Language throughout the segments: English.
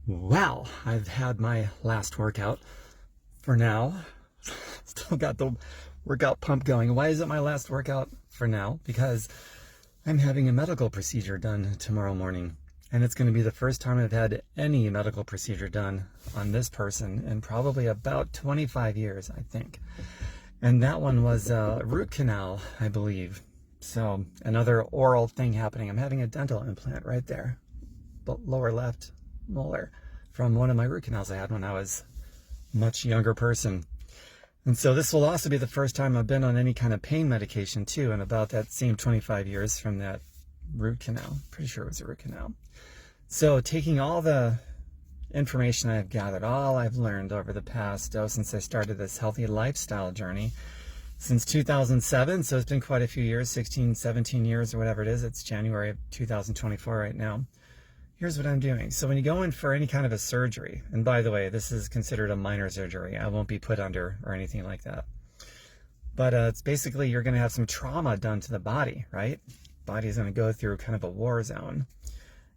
Well, I've had my last workout for now. Still got the workout pump going. Why is it my last workout for now? Because I'm having a medical procedure done tomorrow morning. And it's going to be the first time I've had any medical procedure done on this person in probably about 25 years, I think. And that one was a root canal, I believe. So another oral thing happening. I'm having a dental implant right there, but lower left molar, from one of my root canals I had when I was a much younger person. And so this will also be the first time I've been on any kind of pain medication too, in about that same 25 years from that root canal. Pretty sure it was a root canal. So taking all the information I've gathered, all I've learned over the past, since I started this healthy lifestyle journey since 2007, so it's been quite a few years, 16, 17 years or whatever it is. It's January of 2024 right now. Here's what I'm doing. So when you go in for any kind of a surgery, and by the way, this is considered a minor surgery. I won't be put under or anything like that. But it's basically you're going to have some trauma done to the body, right? Body's going to go through kind of a war zone.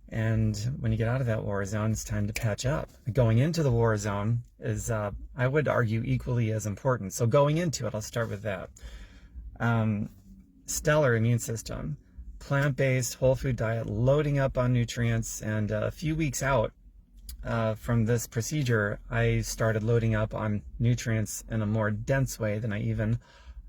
And when you get out of that war zone, it's time to patch up. Going into the war zone is, I would argue, equally as important. So going into it, I'll start with that. Stellar immune system. Plant-based, whole food diet, loading up on nutrients, and a few weeks out from this procedure, I started loading up on nutrients in a more dense way than I even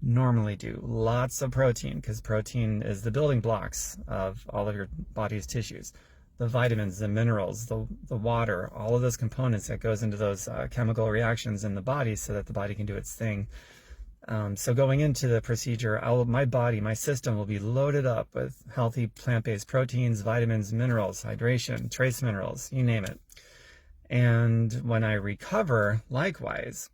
normally do. Lots of protein, because protein is the building blocks of all of your body's tissues. The vitamins, the minerals, the water, all of those components that goes into those chemical reactions in the body so that the body can do its thing. So going into the procedure, my body, my system will be loaded up with healthy plant-based proteins, vitamins, minerals, hydration, trace minerals, you name it. And when I recover, likewise,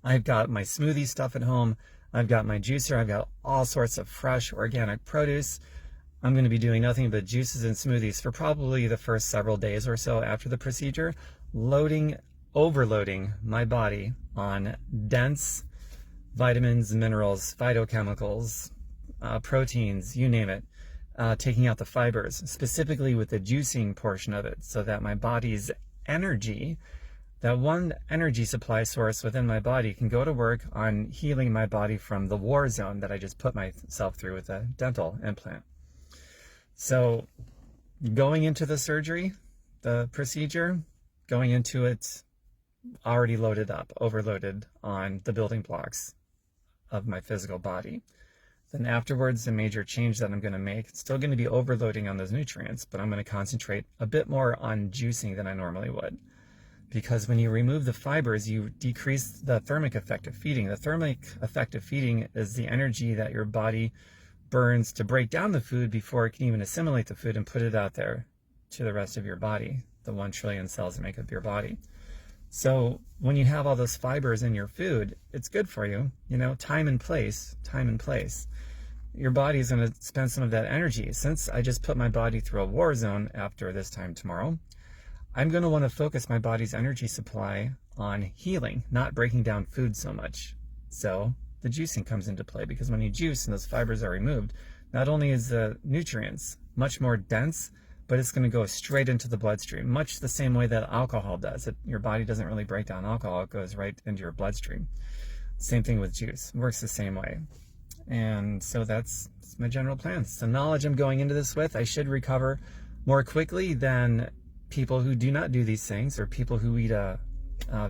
I've got my smoothie stuff at home. I've got my juicer. I've got all sorts of fresh organic produce. I'm going to be doing nothing but juices and smoothies for probably the first several days or so after the procedure, overloading my body on dense vitamins, minerals, phytochemicals, proteins, you name it, taking out the fibers, specifically with the juicing portion of it, so that my body's energy, that one energy supply source within my body, can go to work on healing my body from the war zone that I just put myself through with a dental implant. So going into the surgery, the procedure, going into it already loaded up, overloaded on the building blocks of my physical body. Then afterwards, the major change that I'm going to make, it's still going to be overloading on those nutrients, but I'm going to concentrate a bit more on juicing than I normally would. Because when you remove the fibers, you decrease the thermic effect of feeding. The thermic effect of feeding is the energy that your body burns to break down the food before it can even assimilate the food and put it out there to the rest of your body, the 1 trillion cells that make up your body. So when you have all those fibers in your food, it's good for you, time and place. Your body is going to spend some of that energy. Since I just put my body through a war zone after this time tomorrow, I'm going to want to focus my body's energy supply on healing, not breaking down food so much. So the juicing comes into play, because when you juice and those fibers are removed, not only is the nutrients much more dense, but it's going to go straight into the bloodstream, much the same way that alcohol does. Your body doesn't really break down alcohol, it goes right into your bloodstream. Same thing with juice, it works the same way. And so that's my general plan. It's the knowledge I'm going into this with. I should recover more quickly than people who do not do these things, or people who eat a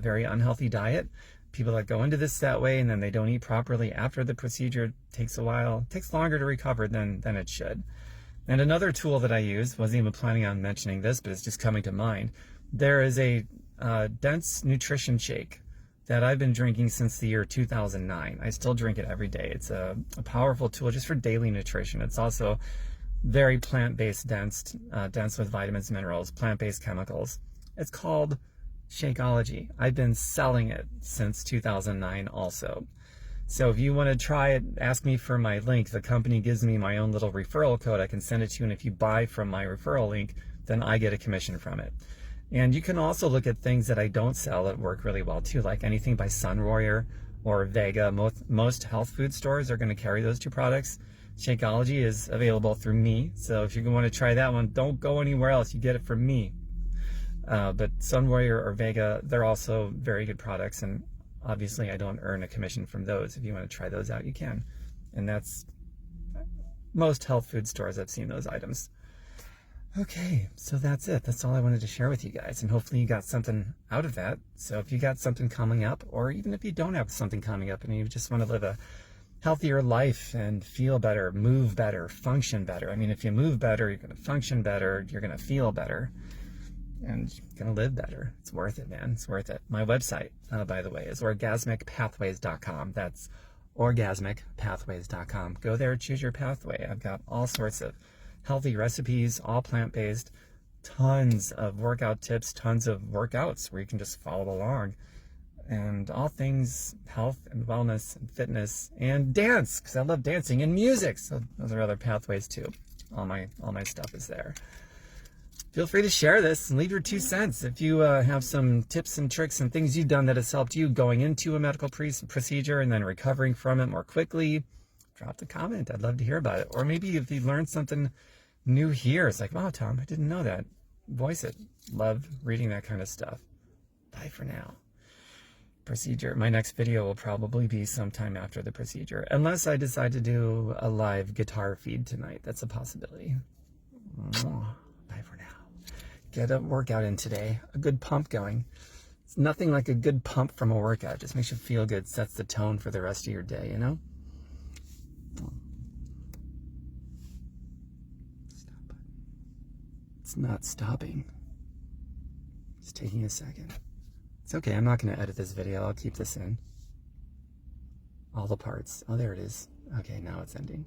very unhealthy diet. People that go into this that way and then they don't eat properly after the procedure, takes a while, takes longer to recover than it should. And another tool that I use, wasn't even planning on mentioning this, but it's just coming to mind. There is a dense nutrition shake that I've been drinking since the year 2009. I still drink it every day. It's a powerful tool just for daily nutrition. It's also very plant-based, dense with vitamins, minerals, plant-based chemicals. It's called Shakeology. I've been selling it since 2009 also. So if you want to try it, ask me for my link. The company gives me my own little referral code. I can send it to you, and if you buy from my referral link, then I get a commission from it. And you can also look at things that I don't sell that work really well too, like anything by Sun Warrior or Vega. Most health food stores are going to carry those two products. Shakeology is available through me. So if you want to try that one, don't go anywhere else. You get it from me. But Sun Warrior or Vega, they're also very good products, and obviously I don't earn a commission from those. If you want to try those out, you can. And that's most health food stores I've seen those items. Okay, so that's it. That's all I wanted to share with you guys, and hopefully you got something out of that. So if you got something coming up, or even if you don't have something coming up and you just want to live a healthier life and feel better, move better, function better. I mean, if you move better, you're going to function better, you're going to feel better, and you're going to live better. It's worth it, man. It's worth it. My website, by the way, is orgasmicpathways.com. That's orgasmicpathways.com. Go there, choose your pathway. I've got all sorts of healthy recipes, all plant-based, tons of workout tips, tons of workouts where you can just follow along, and all things health and wellness and fitness and dance, because I love dancing, and music. So those are other pathways too. All my stuff is there. Feel free to share this and leave your 2 cents. If you have some tips and tricks and things you've done that has helped you going into a medical procedure and then recovering from it more quickly, drop the comment. I'd love to hear about it. Or maybe if you learned something new here, it's like, wow, Tom, I didn't know that. Voice it. Love reading that kind of stuff. Bye for now. Procedure. My next video will probably be sometime after the procedure, unless I decide to do a live guitar feed tonight. That's a possibility. Bye for now. Get a workout in today. A good pump going. It's nothing like a good pump from a workout. It just makes you feel good, sets the tone for the rest of your day, you know? Stop. It's not stopping. It's taking a second. It's okay, I'm not going to edit this video. I'll keep this in. All the parts. Oh, there it is. Okay, now it's ending.